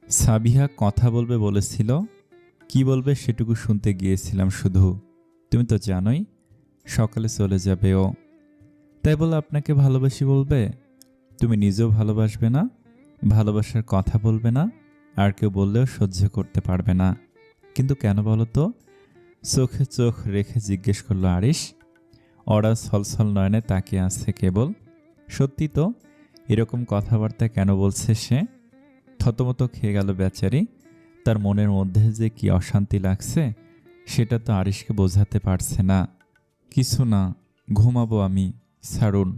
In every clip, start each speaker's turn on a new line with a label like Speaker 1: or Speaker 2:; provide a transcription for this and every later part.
Speaker 1: সাবিহা কথা বলবে বলেছিল, কি বলবে সেটুকু শুনতে গিয়েছিলাম শুধু। তুমি তো জানোই সকালে চলে যাবে ও। তাই বলে আপনাকে ভালোবাসি বলবে? তুমি নিজেও ভালোবাসবে না, ভালোবাসার কথা বলবে না, আর কেউ বললেও সহ্য করতে পারবে না। কিন্তু কেন বলো তো? চোখে চোখ রেখে জিজ্ঞেস করলো আরিশ। ওরা ছলছল নয়নে তাকিয়ে আছে কেবল। সত্যি তো, এরকম কথাবার্তা কেন বলছে সে? থতমত খেয়ে গেল বেচারি। তার মনের মধ্যে যে কি অশান্তি লাগছে সেটা তো আরিশকে বোঝাতে পারছে না। কিছু না, ঘুমাবো আমি, ছাড়ুন।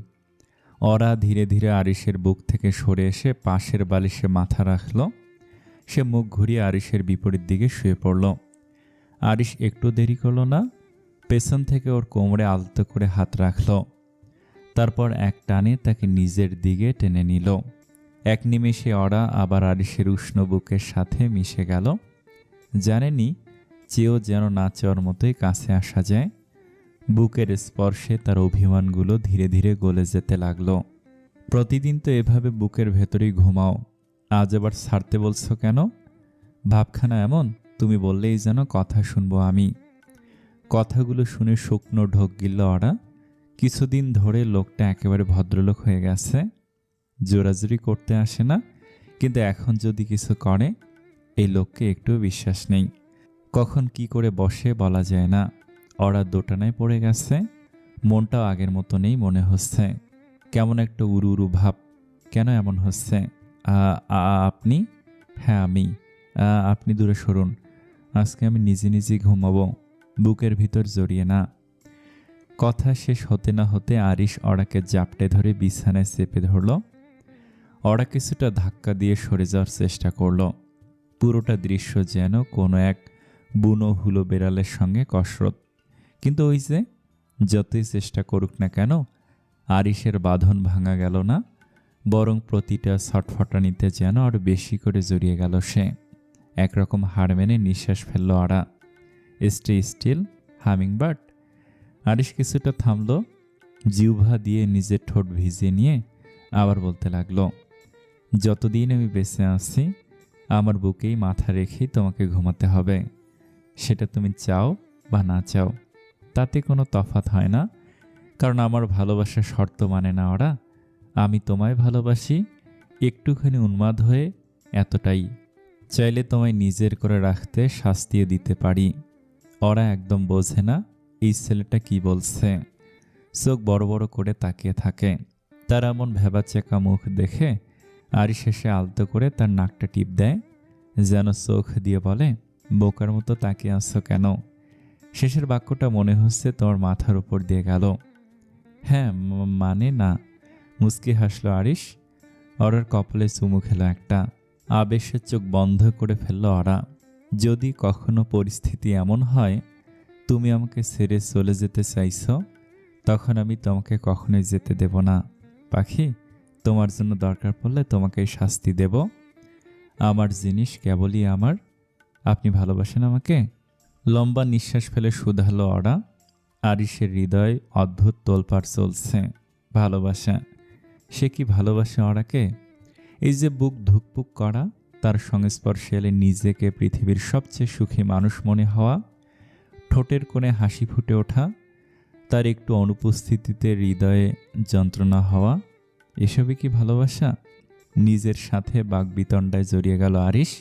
Speaker 1: ওরা ধীরে ধীরে আরিশের বুক থেকে সরে এসে পাশের বালিশে মাথা রাখল। সে মুখ ঘুরিয়ে আরিশের বিপরীত দিকে শুয়ে পড়ল। আরিশ একটু দেরি করল না, পেছন থেকে ওর কোমরে আলতো করে হাত রাখল। তারপর এক টানে তাকে নিজের দিকে টেনে নিল। এক নিমেষে ওরা আবার আরিশের উষ্ণ বুকের সাথে মিশে গেল। জানেনি, চেয়েও যেন না চাওয়ার মতোই কাছে আসা যায়। বুকের স্পর্শে তার অভিমানগুলো ধীরে ধীরে গলে যেতে লাগলো। প্রতিদিন তো এভাবে বুকের ভেতরেই ঘুমাও, আজ আবার ছাড়তে বলছো কেন? ভাবখানা এমন, তুমি বললেই যেন কথা শুনবো আমি। কথাগুলো শুনে শুকনো ঢোক গিলল ওরা। কিছুদিন ধরে লোকটা একেবারে ভদ্রলোক হয়ে গেছে, জোরাজুরি করতে আসে না, কিন্তু এখন যদি কিছু করে, এই লোককে একটুও বিশ্বাস নেই। কখন কি করে বসে বলা যায় না। ওরা দোটানায় পড়ে গেছে। মনটাও আগের মতো নেই মনে হচ্ছে। কেমন একটা উড়ু উড়ু ভাব। কেন এমন হচ্ছে? আপনি? হ্যাঁ আমি। আপনি দূরে সরুন। আজকে আমি নিজে নিজেই ঘুমাবো, বুকের ভিতর জড়িয়ে না। কথা শেষ হতে না হতে আরিশ ওরাকে জাপটে ধরে বিছানায় চেপে ধরল। ওরা কিছুটা ধাক্কা দিয়ে সরে যাওয়ার চেষ্টা করল। পুরোটা দৃশ্য যেন কোনো এক বুনো হুলো বেড়ালের সঙ্গে কসরত। কিন্তু ওই যে, যতই চেষ্টা করুক না কেন, আরিশের বাঁধন ভাঙা গেল না, বরং প্রতিটা ছটফটানিতে যেন আরো বেশি করে জড়িয়ে গেল সে। একরকম হার মেনে নিঃশ্বাস ফেলল ওরা। Stay still, hummingbird. আরিশ কিছুটা থামল, জিহ্বা দিয়ে নিজের ঠোঁট ভিজিয়ে নিয়ে আবার বলতে লাগলো, যতদিন আমি বেঁচে আছি আমার বুকেই মাথা রেখেই তোমাকে ঘুমাতে হবে। সেটা তুমি চাও বা না চাও, তাতে কোনো তফাৎ হয় না। কারণ আমার ভালোবাসার শর্ত মানে না ওরা। আমি তোমায় ভালোবাসি, একটুখানি উন্মাদ হয়ে, এতটাই। চাইলে তোমায় নিজের করে রাখতে শাস্তিও দিতে পারি। ওরা একদম বোঝে না এই ছেলেটা কি বলছে। চোখ বড় বড় করে তাকিয়ে থাকে। তার এমন ভেবাচেকা মুখ দেখে আরিশ শেষে আলতো করে তার নাকটা টিপ দেয়, যেন চোখ দিয়ে বলে, বোকার মতো তাকিয়ে আছো কেন? শেষের বাক্যটা মনে হচ্ছে তোমার মাথার উপর দিয়ে গেল। হ্যাঁ, মানে না। মুচকি হাসলো আরিশ। ওরার কপালে চুমু খেলো একটা। আবেশের চোখ বন্ধ করে ফেলল ওরা। যদি কখনো পরিস্থিতি এমন হয় তুমি আমাকে ছেড়ে চলে যেতে চাইছো, তখন আমি তোমাকে কখনোই যেতে দেব না পাখি। তোমার জন্য দরকার পড়লে তোমাকে শাস্তি দেব। আমার জিনিস কেবলই আমার। আপনি ভালোবাসেন আমাকে? লম্বা নিঃশ্বাস ফেলে শুধালো ওরা। আরিশের হৃদয় অদ্ভুত তোলপাড় চলছে। ভালোবাসা? সে কি ভালোবাসে ওরাকে? এই যে বুক ধুকপুক করা, তার সংস্পর্শে এলে নিজেকে পৃথিবীর সবচেয়ে সুখী মানুষ মনে হওয়া, ঠোঁটের কোণে হাসি ফুটে ওঠা, তার একটু অনুপস্থিতিতে হৃদয়ে যন্ত্রণা হওয়া, এসবই কি ভালোবাসা? নিজের সাথে বাকবিতণ্ডায় জড়িয়ে গেল আরিশ।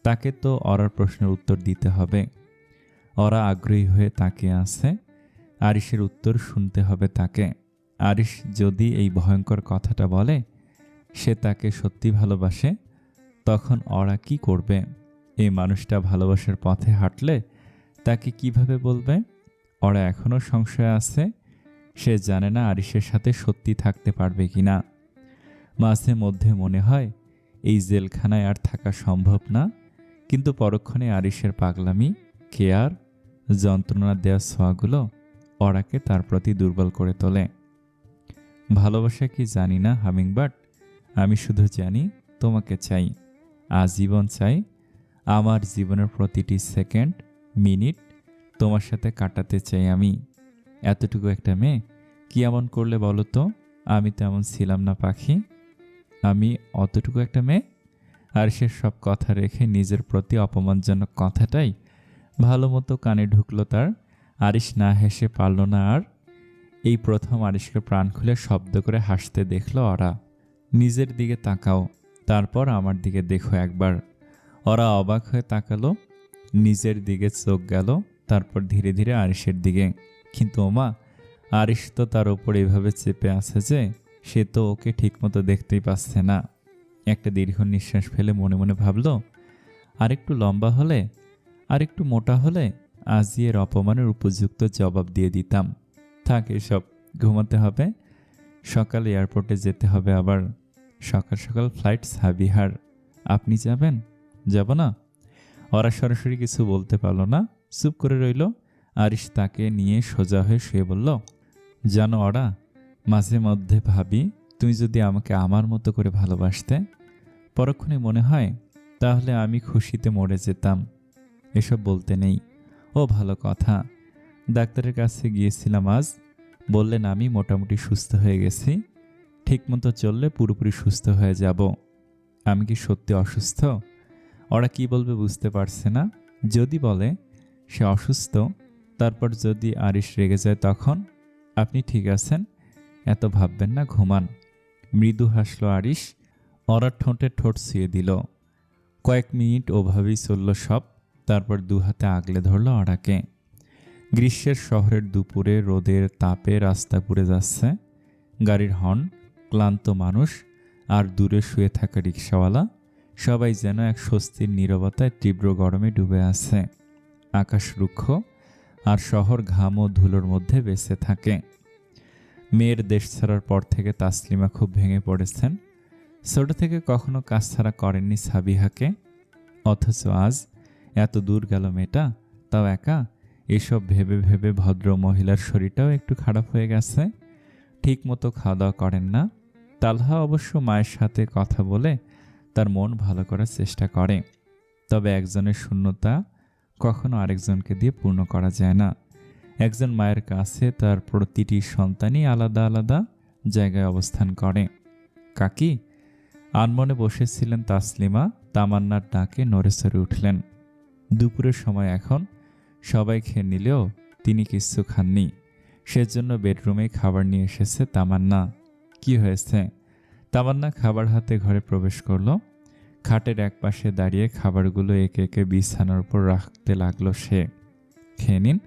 Speaker 1: তাকে তো ওরার প্রশ্নের উত্তর দিতে হবে। ওরা আগ্রহী হয়ে তাকিয়ে আছে। আরিশের উত্তর শুনতে হবে তাকে। আরিশ যদি এই ভয়ঙ্কর কথাটা বলে সে তাকে সত্যি ভালোবাসে, তখন ওরা কি করবে? এই মানুষটা ভালোবাসার পথে হাঁটলে তাকে কিভাবে বলবে? ওরা এখনো সংশয় আছে। সে জানে না আরিশের সাথে সত্যি থাকতে পারবে কিনা। মাঝে মধ্যে মনে হয় এই জেলখানায় আর থাকা সম্ভব না, কিন্তু পরক্ষণে আরিশের পাগলামি, কেয়ার, যন্ত্রণা দেওয়া ছোঁয়াগুলো ওরাকে তার প্রতি দুর্বল করে তোলে। ভালোবাসা কি জানি না হামিংবার্ড, আমি শুধু জানি তোমাকে চাই, আজীবন চাই। আমার জীবনের প্রতিটি সেকেন্ড, মিনিট তোমার সাথে কাটাতে চাই আমি। এতটুকু একটা মেয়ে কি এমন করলে বলো তো? আমি তো এমন ছিলাম না পাখি। আমি অতটুকু একটা মেয়ে, আরিশের সব কথা রেখে নিজের প্রতি অপমানজনক কথাটাই ভালো মতো কানে ঢুকলো তার। আরিশ না হেসে পারল না আর। এই প্রথম আরিশকে প্রাণ খুলে শব্দ করে হাসতে দেখলো ওরা। নিজের দিকে তাকাও, তারপর আমার দিকে দেখো একবার। ওরা অবাক হয়ে তাকালো, নিজের দিকে চোখ গেল, তারপর ধীরে ধীরে আরিশের দিকে। কিন্তু ওমা, আরিশ তো তার ওপর এভাবে চেপে আছে যে সে তো ওকে ঠিকমতো দেখতেই পাচ্ছে না। একটা দীর্ঘ নিঃশ্বাস ফেলে মনে মনে ভাবল, আরেকটু লম্বা হলে, আরেকটু মোটা হলে আজই এর অপমানের উপযুক্ত জবাব দিয়ে দিতাম। থাক এসব, ঘুমাতে হবে, সকালে এয়ারপোর্টে যেতে হবে আবার। সকাল সকাল ফ্লাইট সাবিহার। আপনি যাবেন? যাব না। ওরা সরাসরি কিছু বলতে পারল না, চুপ করে রইল। আরিশ তাকে নিয়ে সোজা হয়ে শুয়ে বলল, জানো ওরা, মাঝে মধ্যে ভাবি তুমি যদি আমাকে আমার মতো করে ভালোবাসতে, পরক্ষণে মনে হয় তাহলে আমি খুশিতে মরে যেতাম। এসব বলতে নেই। ও ভালো কথা, ডাক্তারের কাছে গিয়েছিলাম আজ, বললেন আমি মোটামুটি সুস্থ হয়ে গেছি, ঠিকমতো চললে পুরোপুরি সুস্থ হয়ে যাব। আমি কি সত্যি অসুস্থ? ওরা কি বলবে বুঝতে পারছে না। যদি বলে সে অসুস্থ, তারপর যদি আরিশ রেগে যায় তখন? আপনি ঠিক আছেন, এত ভাববেন না, ঘুমান। মৃদু হাসল আরিশ। ওরা ঠোঁটে ঠোঁট ছুঁয়ে দিল। কয়েক মিনিট ওভাবেই চলল সব। তারপর দু হাতে আগলে ধরল ওরাকে। গ্রীষ্মের শহরের দুপুরে রোদের তাপে রাস্তা পুড়ে যাচ্ছে। গাড়ির হর্ন, ক্লান্ত মানুষ আর দূরে শুয়ে থাকা রিকশাওয়ালা, সবাই যেন এক স্বস্তির নীরবতায় তীব্র গরমে ডুবে আছে। আকাশ রুক্ষ আর শহর ঘাম ও ধুলোর মধ্যে বেঁচে থাকে। মেয়ের দেশ ছাড়ার পর থেকে তাসলিমা খুব ভেঙে পড়েছেন। ছোট থেকে কখনো কাজ ছাড়া করেননি সাবিহাকে, অথচ আজ এত দূর গেল মেয়েটা, তাও একা। এসব ভেবে ভেবে ভদ্র মহিলার শরীরটাও একটু খারাপ হয়ে গেছে। ঠিক মতো খাওয়া দাওয়া করেন না। তালহা অবশ্য মায়ের সাথে কথা বলে তার মন ভালো করার চেষ্টা করে, তবে একজনের শূন্যতা কখনো আরেকজনকে দিয়ে পূর্ণ করা যায় না। একজন মায়ের কাছে তার প্রতিটি সন্তানই আলাদা আলাদা জায়গায় অবস্থান করে। কাকি? আনমনে বসেছিলেন তাসলিমা, তামান্নার ডাকে নড়েচড়ে উঠলেন। দুপুরের সময় এখন, সবাই খেয়ে নিলেও তিনি কিচ্ছু খাননি। সেজন্য বেডরুমে খাবার নিয়ে এসেছে তামান্না। কি হয়েছে? তামান্না খাবার হাতে ঘরে প্রবেশ করলো। খাটের এক পাশে দাঁড়িয়ে খাবারগুলো একে একে বিছানার উপর রাখতে লাগলো সে। খেয়ে নিন,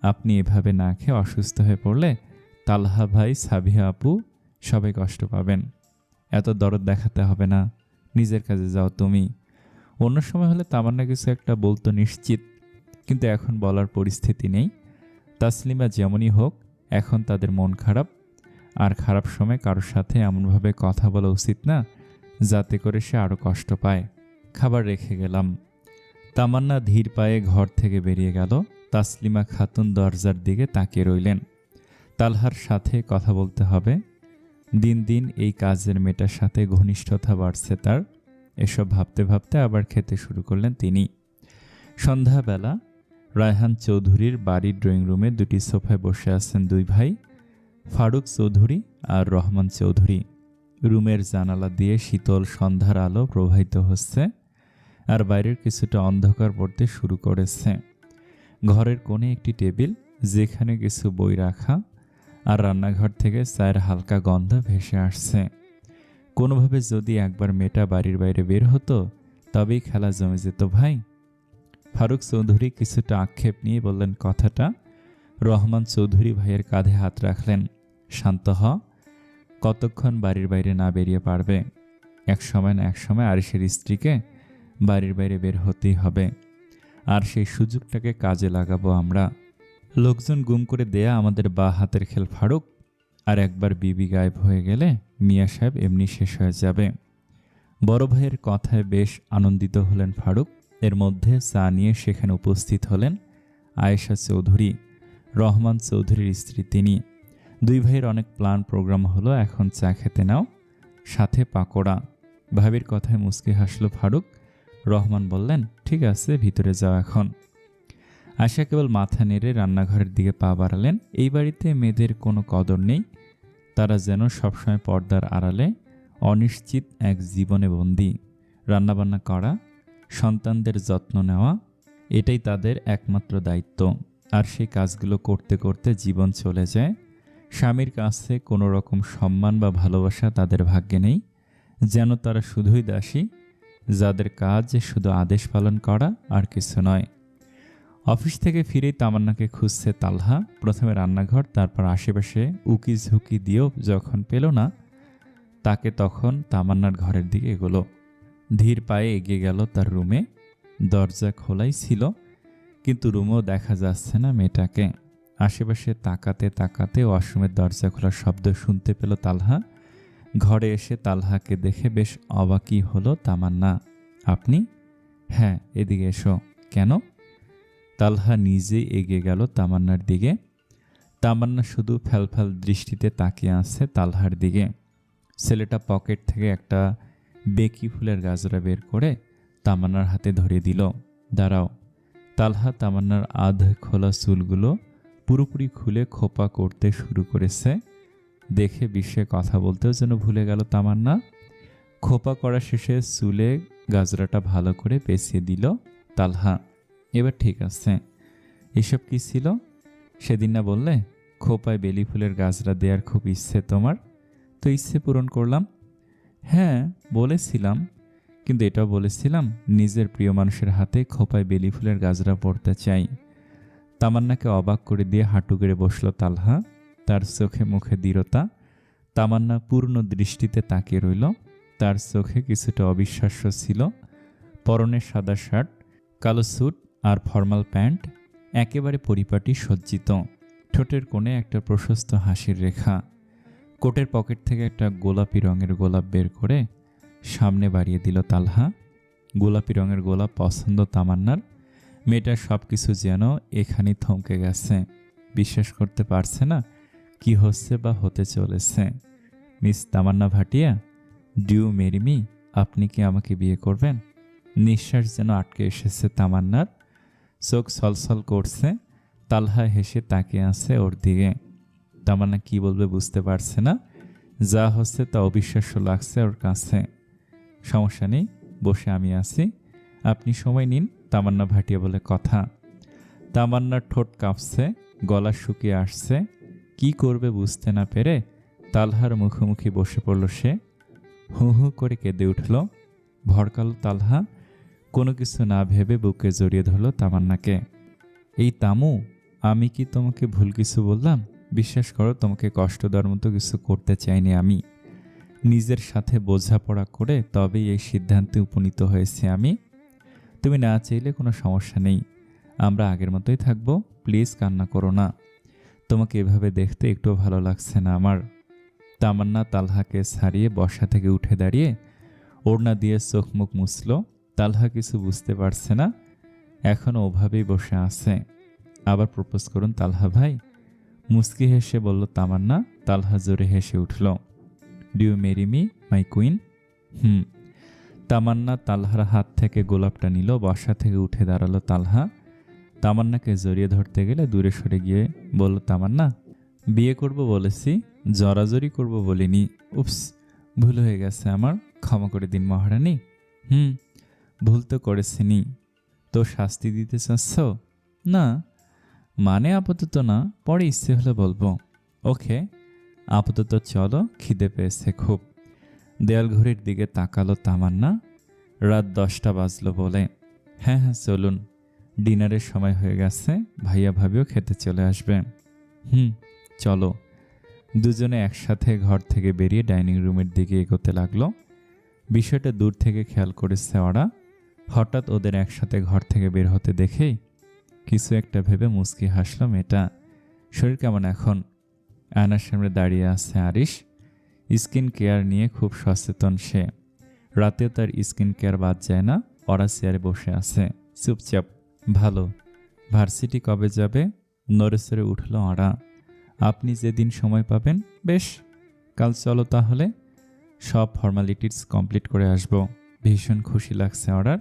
Speaker 1: আপনি এভাবে না খেয়ে অসুস্থ হয়ে পড়লে তালহা ভাই, সাবিহা আপু সবাই কষ্ট পাবেন। এত দরদ দেখাতে হবে না, নিজের কাজে যাও তুমি। অন্য সময় হলে তামান্না কিছু একটা বলতো নিশ্চিত, কিন্তু এখন বলার পরিস্থিতি নেই। তাসলিমা যেমনই হোক, এখন তাদের মন খারাপ, আর খারাপ সময় কারোর সাথে এমনভাবে কথা বলা উচিত না যাতে করে সে আরও কষ্ট পায়। খাবার রেখে গেলাম। তামান্না ধীর পায়ে ঘর থেকে বেরিয়ে গেল। তাসলিমা খাতুন দরজার দিকে তাকিয়ে রইলেন। তালহার সাথে কথা বলতে হবে। দিন দিন এই কাজের মেয়েটার সাথে ঘনিষ্ঠতা বাড়ছে তার। এসব ভাবতে ভাবতে আবার খেতে শুরু করলেন তিনি। সন্ধ্যাবেলা রায়হান চৌধুরীর বাড়ির ড্রয়িং রুমে দুটি সোফায় বসে আছেন দুই ভাই, ফারুক চৌধুরী আর রহমান চৌধুরী। রুমের জানালা দিয়ে শীতল সন্ধ্যার আলো প্রবাহিত হচ্ছে, আর বাইরের কিছুটা অন্ধকার পড়তে শুরু করেছে। ঘরের কোণে একটি টেবিল, যেখানে কিছু বই রাখা, আর রান্নাঘর থেকে চায়ের হালকা গন্ধ ভেসে আসছে। কোনোভাবে যদি একবার মেয়েটা বাড়ির বাইরে বের হতো, তবেই খেলা জমে যেত ভাই। ফারুক চৌধুরী কিছুটা আক্ষেপ নিয়ে বললেন কথাটা। রহমান চৌধুরী ভাইয়ের কাঁধে হাত রাখলেন। শান্ত হ, কতক্ষণ বাড়ির বাইরে না বেরিয়ে পারবে? এক সময় না এক সময় আরিশের স্ত্রীকে বাড়ির বাইরে বের হতেই হবে, আর সেই সুযোগটাকে কাজে লাগাবো আমরা। লোকজন গুম করে দেয়া আমাদের বা হাতের খেল ফারুক, আর একবার বিবি গায়েব হয়ে গেলে মিয়া সাহেব এমনি শেষ হয়ে যাবে। বড় ভাইয়ের কথায় বেশ আনন্দিত হলেন ফারুক। এর মধ্যে চা নিয়ে সেখানে উপস্থিত হলেন আয়েশা চৌধুরী, রহমান চৌধুরীর স্ত্রী তিনি। দুই ভাইয়ের অনেক প্ল্যান প্রোগ্রাম হলো, এখন চা খেতে নাও, সাথে পাকোড়া। ভাবির কথায় মুচকি হাসল ফারুক। রহমান বললেন, ঠিক আছে, ভিতরে যাও এখন। আয়েশা কেবল মাথা নেড়ে রান্নাঘরের দিকে পা বাড়ালেন। এই বাড়িতে মেয়েদের কোনো কদর নেই, তারা যেন সবসময় পর্দার আড়ালে অনিশ্চিত এক জীবনে বন্দী। রান্নাবান্না করা, সন্তানদের যত্ন নেওয়া, এটাই তাদের একমাত্র দায়িত্ব। আর সেই কাজগুলো করতে করতে জীবন চলে যায়। স্বামীর কাছে কোনো রকম সম্মান বা ভালোবাসা তাদের ভাগ্যে নেই, যেন তারা শুধুই দাসী, যাদের কাজ শুধু আদেশ পালন করা আর কিছু নয়। অফিস থেকে ফিরেই তামান্নাকে খুঁজছে তালহা। প্রথমে রান্নাঘর, তারপর আশেপাশে উকি ঝুঁকি দিয়েও যখন পেল না তাকে, তখন তামান্নার ঘরের দিকে এগোলো। ধীর পায়ে এগিয়ে গেল তার রুমে। দরজা খোলাই ছিল, কিন্তু রুমেও দেখা যাচ্ছে না মেয়েটাকে। আশেপাশে তাকাতে তাকাতে ওয়াশরুমের দরজা খোলার শব্দ শুনতে পেল তালহা। ঘরে এসে তালহাকে দেখে বেশ অবাকই হলো তামান্না। আপনি? হ্যাঁ, এদিকে এসো। কেন? তালহা নিজেই এগিয়ে গেল তামান্নার দিকে। তামান্না শুধু ফ্যালফ্যাল দৃষ্টিতে তাকিয়ে আছে তালহার দিকে। ছেলেটা পকেট থেকে একটা বেকি ফুলের গাজরা বের করে তামান্নার হাতে ধরিয়ে দিল। দাঁড়াও। তালহা তামান্নার আধ খোলা চুলগুলো পুরোপুরি খুলে খোপা করতে শুরু করেছে। দেখে বিস্ময়ে কথা বলতেও যেন ভুলে গেল তামান্না। খোপা করা শেষে চুলে গাজরাটা ভালো করে পেঁচিয়ে দিল তালহা। এবার ঠিক আছে। এসব কি ছিল? সেদিন না বললে খোপায় বেলি ফুলের গাজরা দেওয়ার খুব ইচ্ছে তোমার? তো ইচ্ছে পূরণ করলাম। হ্যাঁ বলেছিলাম, কিন্তু এটাও বলেছিলাম নিজের প্রিয় মানুষের হাতে খোপায় বেলি ফুলের গাজরা পড়তে চাই। তামান্নাকে অবাক করে দিয়ে হাঁটু গেড়ে বসল তালহা। তার চোখে মুখে দৃঢ়তা। তামান্না পূর্ণ দৃষ্টিতে তাকিয়ে রইল। তার চোখে কিছুটা অবিশ্বাস্য ছিল। পরনে সাদা শার্ট, কালো স্যুট আর ফর্মাল প্যান্ট, একেবারে পরিপাটি সজ্জিত। ঠোঁটের কোণে একটা প্রশস্ত হাসির রেখা। কোটের পকেট থেকে একটা গোলাপি রঙের গোলাপ বের করে সামনে বাড়িয়ে দিল তালহা। গোলাপি রঙের গোলাপ পছন্দ তামান্নার। মেয়েটার সব কিছু যেন এখানেই থমকে গেছে। বিশ্বাস করতে পারছে না কি হচ্ছে বা হতে চলেছে। Miss Tamannaah Bhatia, due marry me? আপনি কি আমাকে বিয়ে করবেন? নিঃশ্বাস যেন আটকে এসেছে তামান্নার। চোখ ছলছল করছে। তালহা হেসে তাকিয়ে আছে ওর দিকে। তামান্না কি বলবে বুঝতে পারছে না। যা হচ্ছে তা অবিশ্বাস্য লাগছে ওর কাছে। সমস্যা নেই, বসে আমি আছি, আপনি সময় নিন, তামান্না ভাটিয়া বলে কথা। তামান্নার ঠোঁট কাঁপছে, গলা শুকিয়ে আসছে। কি করবে বুঝতে না পেরে তালহার মুখোমুখি বসে পড়ল সে। হু হু করে কেঁদে উঠল। ভরকাল তালহা। কোনো কিছু না ভেবে বুকে জড়িয়ে ধরল তামান্নাকে। এই তামু, আমি কি তোমাকে ভুল কিছু বললাম? বিশ্বাস করো, তোমাকে কষ্ট দেওয়ার মতো কিছু করতে চাইনি আমি। নিজের সাথে বোঝাপড়া করে তবেই এই সিদ্ধান্তে উপনীত হয়েছে আমি। তুমি না চাইলে কোনো সমস্যা নেই, আমরা আগের মতোই থাকবো। প্লিজ কান্না করো না। তোমাকে এভাবে দেখতে একটু ভালো লাগছে না আমার। তামান্না তালহাকে ছাড়িয়ে বসা থেকে উঠে দাঁড়িয়ে ওড়না দিয়ে চোখ মুখ মুছল। তালহা কিছু বুঝতে পারছে না, এখনও ওভাবেই বসে আছে। আবার প্রপোজ করুন তালহা ভাই, মুস্কি হেসে বলল তামান্না। তালহা জোরে হেসে উঠল। Do you marry me my queen? Tamanna তালহার হাত থেকে গোলাপটা নিল। বসা থেকে উঠে দাঁড়ালো তালহা। তামান্নাকে জড়িয়ে ধরতে গেলে দূরে সরে গিয়ে বলল তামান্না, বিয়ে করব বলেছি, জড়াজড়ি করব বলিনি। উপস, ভুল হয়ে গেছে আমার, ক্ষমা করে দিন মহারানী। ভুল তো করেছিনি। তো শাস্তি দিতে চাচ্ছ? না মানে আপাতত না, পরে ইচ্ছে হলে বলবো। ওকে, আপাতত চলো, খিদে পেয়েছে খুব। দেয়াল ঘড়ির দিকে তাকালো তামান্না। রাত 10টা বাজলো বলে। হ্যাঁ হ্যাঁ চলুন, ডিনারের সময় হয়ে গেছে, ভাইয়া ভাবিও খেতে চলে আসবে। চলো। দুজনে একসাথে ঘর থেকে বেরিয়ে ডাইনিং রুমের দিকে এগোতে লাগলো। বিষয়টা দূর থেকে খেয়াল করেছে ওরা। হঠাৎ ওদের একসাথে ঘর থেকে বের হতে দেখেই কিছু একটা ভেবে মুচকি হাসলো মেয়েটা। শরীর কেমন এখন? আয়নার সামনে দাঁড়িয়ে আছে আরিশ। স্কিন কেয়ার নিয়ে খুব সচেতন সে। রাতেও তার স্কিন কেয়ার বাদ যায় না। ওরা চেয়ারে বসে আছে চুপচাপ। ভালো। ভার্সিটি কবে যাবে? নড়েচড়ে উঠল ওরা। আপনি যেদিন সময় পাবেন। বেশ, কাল চলো তাহলে, সব ফর্মালিটিস কমপ্লিট করে আসব। ভীষণ খুশি লাগছে ওরার।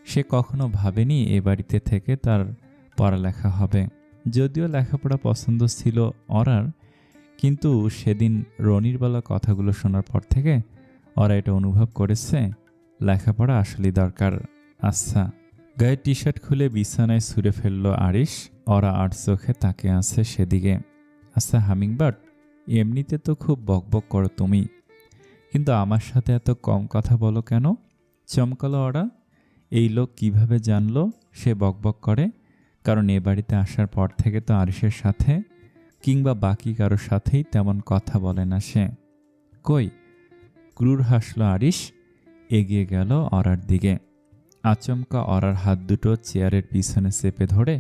Speaker 1: সে কখনো ভাবেনি এ বাড়িতে থেকে তার পড়ালেখা হবে। যদিও লেখাপড়া পছন্দ ছিল ওরার, কিন্তু সেদিন রনির বলা কথাগুলো শোনার পর থেকে ওরা এটা অনুভব করেছে লেখাপড়া আসলেই দরকার। আচ্ছা। গায়ের টি শার্ট খুলে বিছানায় ছুঁড়ে ফেলল আরিশ। ওরা আর চোখে তাকিয়ে আছে সেদিকে। আচ্ছা হামিংবার্ড, এমনিতে তো খুব বকবক করো তুমি, কিন্তু আমার সাথে এত কম কথা বলো কেন? চমকালো ওরা। এই লোক কিভাবে জানলো সে বকবক করে? কারণ এ বাড়িতে আসার পর থেকে তো আরিশের সাথে কিংবা বাকি কারোর সাথেই তেমন কথা বলে না সে। কই? ক্রূর হাসল আরিশ, এগিয়ে গেল অরার দিকে। আচমকা অরার হাত দুটো চেয়ারের পিছনে চেপে ধরে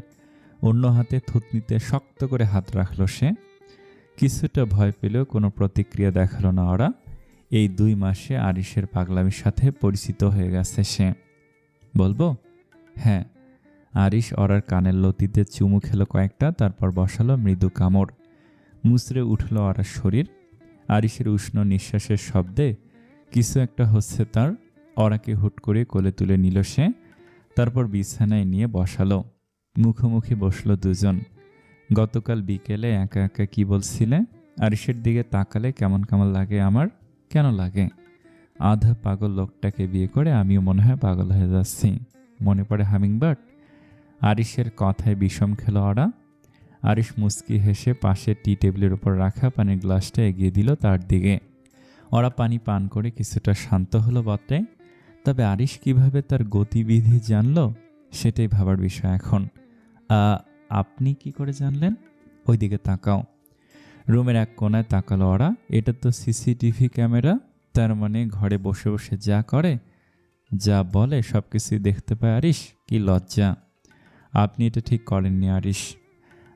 Speaker 1: অন্য হাতে থুতনিতে শক্ত করে হাত রাখল সে। কিছুটা ভয় পেলেও কোনো প্রতিক্রিয়া দেখালো না ওরা। এই 2 মাসে আরিশের পাগলামির সাথে পরিচিত হয়ে গেছে সে। বলবো? হ্যাঁ। আরিশ অরার কানের লতিতে চুমু খেলো কয়েকটা, তারপর বসালো মৃদু কামড়। মুচড়ে উঠল অরার শরীর। আরিশের উষ্ণ নিঃশ্বাসের শব্দে কিছু একটা হচ্ছে তার। অরাকে হুট করে কোলে তুলে নিল সে, তারপর বিছানায় নিয়ে বসালো। মুখোমুখি বসলো দুজন। গতকাল বিকেলে একা একা কি বলছিলে? আরিশের দিকে তাকালে কেমন কেমন লাগে আমার। কেন লাগে? আধা পাগল লোকটাকে বিয়ে করে আমিও মনে হয় পাগল হয়ে যাচ্ছি। মনে পড়ে হামিংবার্ড? আরিশের কথায় বিষম খেল ওরা। আরিশ মুচকি হেসে পাশে টি টেবিলের উপর রাখা পানির গ্লাসটা এগিয়ে দিল তার দিকে। ওরা পানি পান করে কিছুটা শান্ত হলো বটে, তবে আরিশ কিভাবে তার গতিবিধি জানল সেটাই ভাবার বিষয় এখন। আপনি কি করে জানলেন? ওইদিকে তাকাও। রুমের এক কোণায় তাকালো ওরা। এটা তো সিসিটিভি ক্যামেরা, তার মানে ঘরে বসে বসে যা করে যা বলে সব কিছুই দেখতে পায় আরিশ। কি লজ্জা! আপনি এটা ঠিক করেননি আরিশ।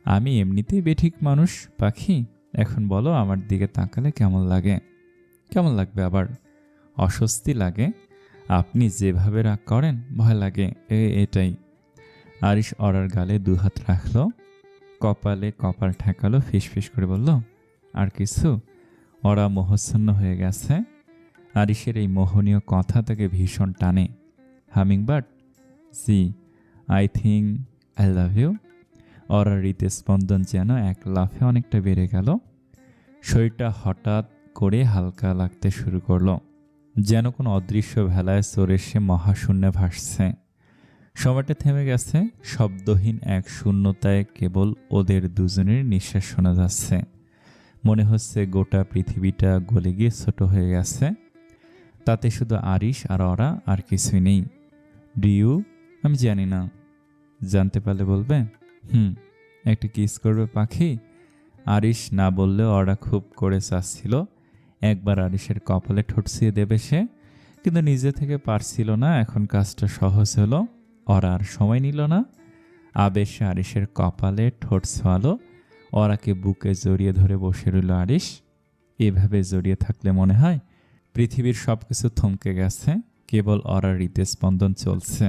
Speaker 1: আমি এমনিতেই বেঠিক মানুষ পাখি। এখন বলো আমার দিকে তাকালে কেমন লাগে? কেমন লাগবে আবার? অস্বস্তি লাগে। আপনি যেভাবে রাগ করেন ভয় লাগে, এটাই। আরিশ অরার গালে 2 হাত রাখল, কপালে কপাল ঠেকালো, ফিসফিস করে বলল, আর কিছু? ওরা মোহচ্ছন্ন হয়ে গেছে। আরিশের এই মোহনীয় কথা তাকে ভীষণ টানে। হামিংবার্ড? জি, I think I love you. ওরা হৃদস্পন্দন যেন এক লাফে অনেকটা বেড়ে গেল। শরীরটা হঠাৎ করে হালকা লাগতে শুরু করলো, যেন কোনো অদৃশ্য ভেলায় চড়ে সে মহাশূন্যে ভাসছে। সময়টা থেমে গেছে। শব্দহীন এক শূন্যতায় কেবল ওদের দুজনের নিঃশ্বাস শোনা যাচ্ছে। মনে হচ্ছে গোটা পৃথিবীটা গলে গিয়ে ছোট হয়ে গেছে। তাতে শুধু আরিশ আর ওরা, আর কিছুই নেই। ডিউ? আমি জানি না। জানতে পারলে বলবে? একটা কিস করবে পাখি? আরিশ না বললেও ওরা খুব করে চাচ্ছিল একবার আরিশের কপালে ঠোঁটছিয়ে দেবে সে, কিন্তু নিজে থেকে পারছিল না। এখন কাজটা সহজ হলো। ওরা আর সময় নিল না। আবেশে আরিশের কপালে ঠোঁট ছোঁয়ালো। ওরাকে বুকে জড়িয়ে ধরে বসে রইল আরিশ। এভাবে জড়িয়ে থাকলে মনে হয় পৃথিবীর সবকিছু থমকে গেছে, কেবল ওরা হৃদস্পন্দন চলছে।